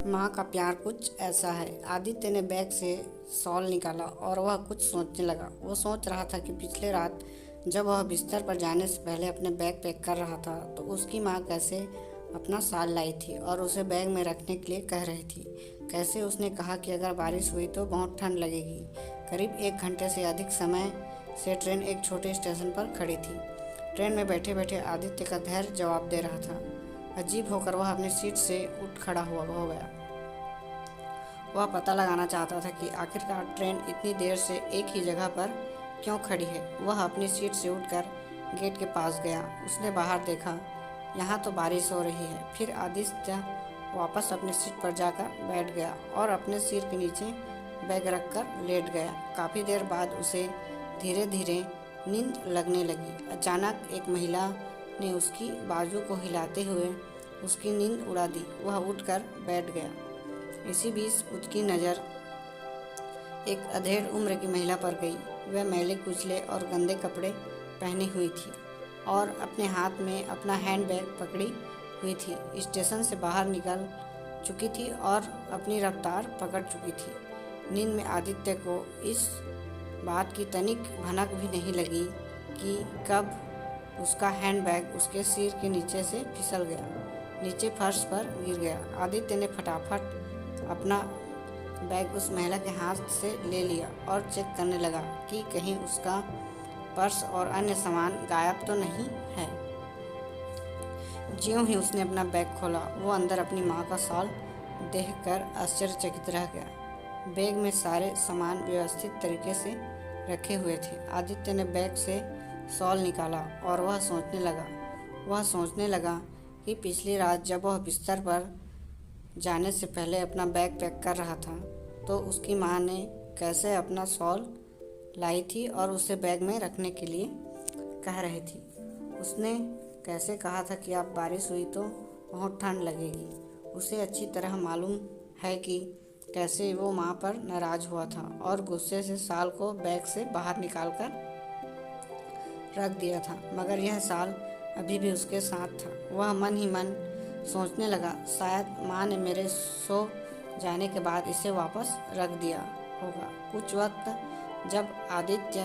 माँ का प्यार कुछ ऐसा है। आदित्य ने बैग से शॉल निकाला और वह कुछ सोचने लगा। वो सोच रहा था कि पिछले रात जब वह बिस्तर पर जाने से पहले अपने बैग पैक कर रहा था तो उसकी माँ कैसे अपना शॉल लाई थी और उसे बैग में रखने के लिए कह रही थी। कैसे उसने कहा कि अगर बारिश हुई तो बहुत ठंड लगेगी। करीब 1 घंटे से अधिक समय से ट्रेन एक छोटे स्टेशन पर खड़ी थी। ट्रेन में बैठे बैठे आदित्य का धैर्य जवाब दे रहा था। अजीब होकर वह अपनी सीट से उठ खड़ा हो गया। वह पता लगाना चाहता था कि आखिरकार ट्रेन इतनी देर से एक ही जगह पर क्यों खड़ी है। वह अपनी सीट से उठकर गेट के पास गया। उसने बाहर देखा, यहाँ तो बारिश हो रही है। फिर आदित्य वापस अपनी सीट पर जाकर बैठ गया और अपने सिर के नीचे बैग रखकर लेट गया। काफ़ी देर बाद उसे धीरे धीरे नींद लगने लगी। अचानक एक महिला ने उसकी बाजू को हिलाते हुए उसकी नींद उड़ा दी। वह उठकर बैठ गया। इसी बीच उसकी नज़र एक अधेड़ उम्र की महिला पर गई। वह मैले कुचले और गंदे कपड़े पहनी हुई थी और अपने हाथ में अपना हैंडबैग पकड़ी हुई थी। स्टेशन से बाहर निकल चुकी थी और अपनी रफ्तार पकड़ चुकी थी। नींद में आदित्य को इस बात की तनिक भनक भी नहीं लगी कि कब उसका हैंडबैग उसके सिर के नीचे से फिसल गया, नीचे फर्श पर गिर गया। आदित्य ने फटाफट अपना बैग उस महिला के हाथ से ले लिया और चेक करने लगा कि कहीं उसका पर्स और अन्य सामान गायब तो नहीं है। ज्यों ही उसने अपना बैग खोला, वो अंदर अपनी माँ का शॉल देखकर आश्चर्यचकित रह गया। बैग में सारे सामान व्यवस्थित तरीके से रखे हुए थे। आदित्य ने बैग से शॉल निकाला और वह सोचने लगा कि पिछली रात जब वह बिस्तर पर जाने से पहले अपना बैग पैक कर रहा था तो उसकी माँ ने कैसे अपना शॉल लाई थी और उसे बैग में रखने के लिए कह रही थी। उसने कैसे कहा था कि अब बारिश हुई तो बहुत ठंड लगेगी। उसे अच्छी तरह मालूम है कि कैसे वो माँ पर नाराज़ हुआ था और गुस्से से शॉल को बैग से बाहर निकाल कर रख दिया था, मगर यह शॉल अभी भी उसके साथ था। वह मन ही मन सोचने लगा, शायद माँ ने मेरे सो जाने के बाद इसे वापस रख दिया होगा। कुछ वक्त जब आदित्य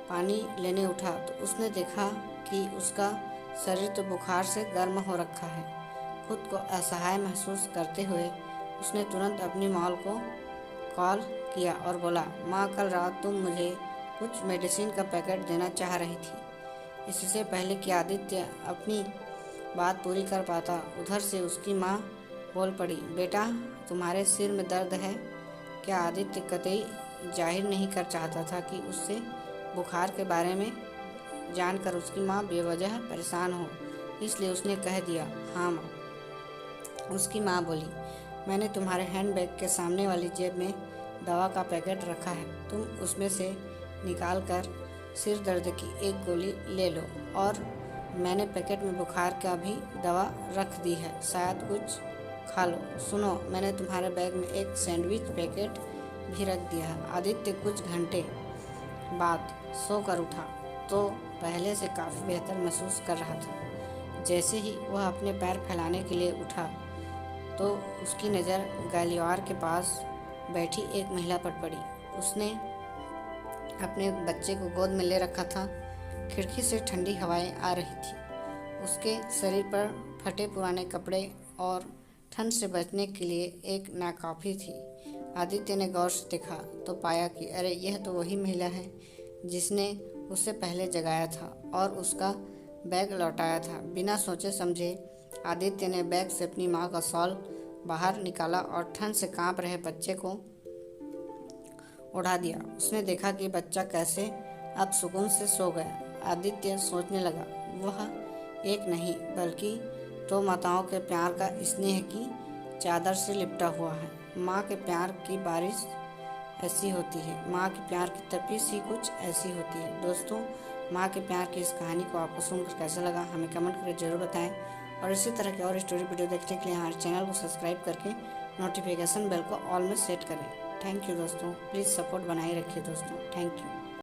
पानी लेने उठा तो उसने देखा कि उसका शरीर तो बुखार से गर्म हो रखा है। खुद को असहाय महसूस करते हुए उसने तुरंत अपनी माँ को कॉल किया और बोला, माँ कल रात तुम मुझे कुछ मेडिसिन का पैकेट देना चाह रही थी। इससे पहले कि आदित्य अपनी बात पूरी कर पाता, उधर से उसकी माँ बोल पड़ी, बेटा तुम्हारे सिर में दर्द है क्या? आदित्य कतई जाहिर नहीं कर चाहता था कि उससे बुखार के बारे में जानकर उसकी माँ बेवजह परेशान हो, इसलिए उसने कह दिया, हाँ माँ। उसकी माँ बोली, मैंने तुम्हारे हैंडबैग के सामने वाली जेब में दवा का पैकेट रखा है, तुम उसमें से निकाल कर सिर दर्द की एक गोली ले लो और मैंने पैकेट में बुखार का भी दवा रख दी है, शायद कुछ खा लो। सुनो, मैंने तुम्हारे बैग में एक सैंडविच पैकेट भी रख दिया है। आदित्य कुछ घंटे बाद सोकर उठा तो पहले से काफ़ी बेहतर महसूस कर रहा था। जैसे ही वह अपने पैर फैलाने के लिए उठा तो उसकी नज़र गलियार के पास बैठी एक महिला पर पड़ी। उसने अपने बच्चे को गोद में ले रखा था। खिड़की से ठंडी हवाएं आ रही थी। उसके शरीर पर फटे पुराने कपड़े और ठंड से बचने के लिए एक नाकाफी थी। आदित्य ने गौर से देखा तो पाया कि अरे यह तो वही महिला है जिसने उसे पहले जगाया था और उसका बैग लौटाया था। बिना सोचे समझे आदित्य ने बैग से अपनी माँ का शॉल बाहर निकाला और ठंड से कांप रहे बच्चे को उड़ा दिया। उसने देखा कि बच्चा कैसे अब सुकून से सो गया। आदित्य सोचने लगा, वह एक नहीं बल्कि दो माताओं के प्यार का स्नेह की चादर से लिपटा हुआ है। माँ के प्यार की बारिश ऐसी होती है, माँ के प्यार की तपिश ही कुछ ऐसी होती है। दोस्तों, माँ के प्यार की इस कहानी को आपको सुनकर कैसा लगा हमें कमेंट करके ज़रूर बताएं और इसी तरह के और स्टोरी वीडियो देखने के लिए हमारे चैनल को सब्सक्राइब करके नोटिफिकेशन बेल को ऑल में सेट करें। थैंक यू दोस्तों, प्लीज़ सपोर्ट बनाए रखिए दोस्तों, थैंक यू।